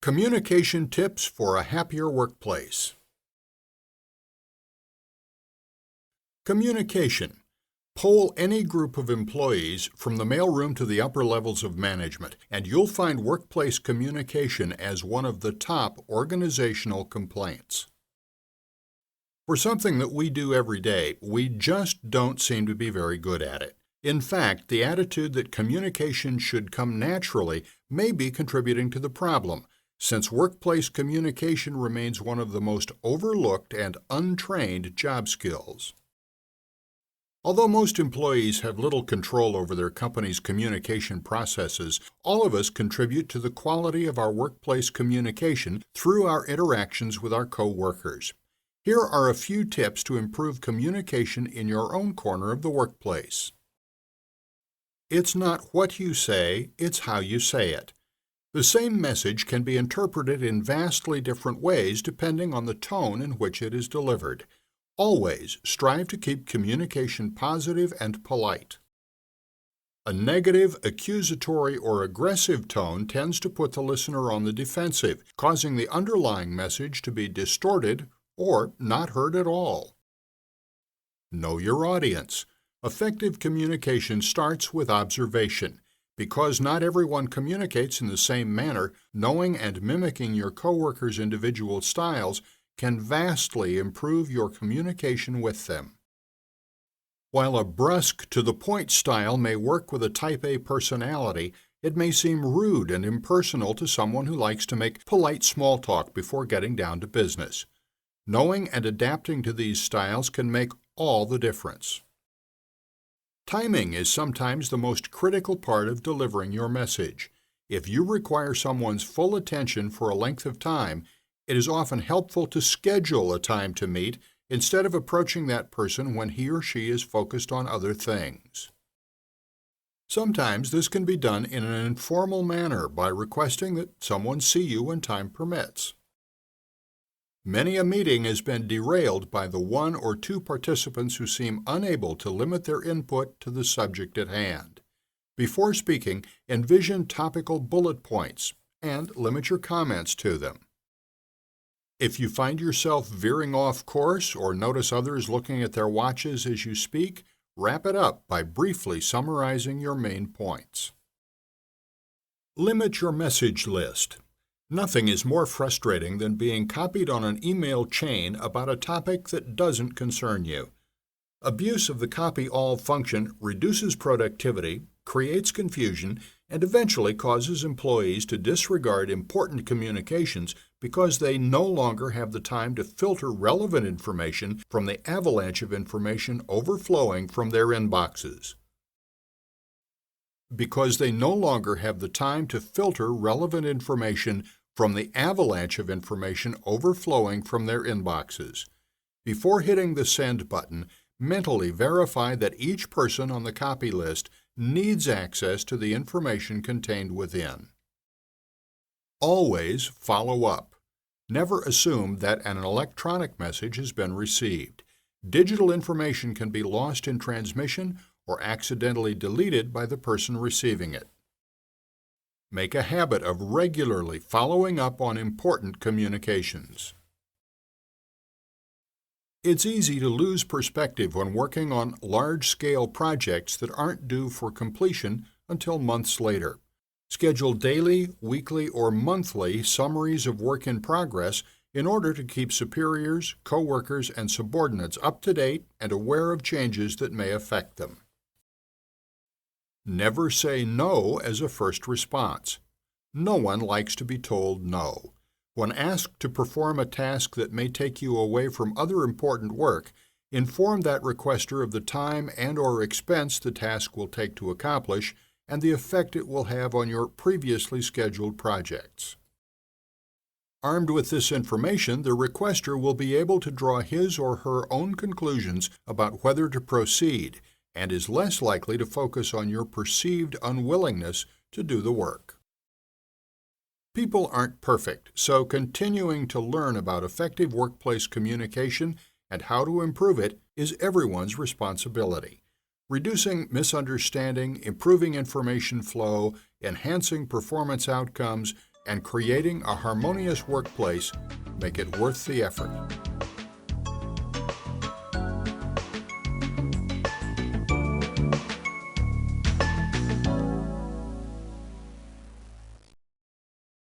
Communication tips for a happier workplace. Communication. Poll any group of employees from the mailroom to the upper levels of management, and you'll find workplace communication as one of the top organizational complaints. For something that we do every day, we just don't seem to be very good at it. In fact, the attitude that communication should come naturally may be contributing to the problem, since workplace communication remains one of the most overlooked and untrained job skills. Although most employees have little control over their company's communication processes, all of us contribute to the quality of our workplace communication through our interactions with our co-workers. Here are a few tips to improve communication in your own corner of the workplace. It's not what you say, it's how you say it. The same message can be interpreted in vastly different ways depending on the tone in which it is delivered. Always strive to keep communication positive and polite. A negative, accusatory, or aggressive tone tends to put the listener on the defensive, causing the underlying message to be distorted or not heard at all. Know your audience. Effective communication starts with observation. Because not everyone communicates in the same manner, knowing and mimicking your coworkers' individual styles can vastly improve your communication with them. While a brusque, to-the-point style may work with a Type A personality, it may seem rude and impersonal to someone who likes to make polite small talk before getting down to business. Knowing and adapting to these styles can make all the difference. Timing is sometimes the most critical part of delivering your message. If you require someone's full attention for a length of time, it is often helpful to schedule a time to meet instead of approaching that person when he or she is focused on other things. Sometimes this can be done in an informal manner by requesting that someone see you when time permits. Many a meeting has been derailed by the one or two participants who seem unable to limit their input to the subject at hand. Before speaking, envision topical bullet points and limit your comments to them. If you find yourself veering off course or notice others looking at their watches as you speak, wrap it up by briefly summarizing your main points. Limit your message list. Nothing is more frustrating than being copied on an email chain about a topic that doesn't concern you. Abuse of the copy-all function reduces productivity, creates confusion, and eventually causes employees to disregard important communications because they no longer have the time to filter relevant information from the avalanche of information overflowing from their inboxes. Because they no longer have the time to filter relevant information from the avalanche of information overflowing from their inboxes. Before hitting the send button, mentally verify that each person on the copy list needs access to the information contained within. Always follow up. Never assume that an electronic message has been received. Digital information can be lost in transmission or accidentally deleted by the person receiving it. Make a habit of regularly following up on important communications. It's easy to lose perspective when working on large-scale projects that aren't due for completion until months later. Schedule daily, weekly, or monthly summaries of work in progress in order to keep superiors, coworkers, and subordinates up to date and aware of changes that may affect them. Never say no as a first response. No one likes to be told no. When asked to perform a task that may take you away from other important work, inform that requester of the time and/or expense the task will take to accomplish and the effect it will have on your previously scheduled projects. Armed with this information, the requester will be able to draw his or her own conclusions about whether to proceed and is less likely to focus on your perceived unwillingness to do the work. People aren't perfect, so continuing to learn about effective workplace communication and how to improve it is everyone's responsibility. Reducing misunderstanding, improving information flow, enhancing performance outcomes, and creating a harmonious workplace make it worth the effort.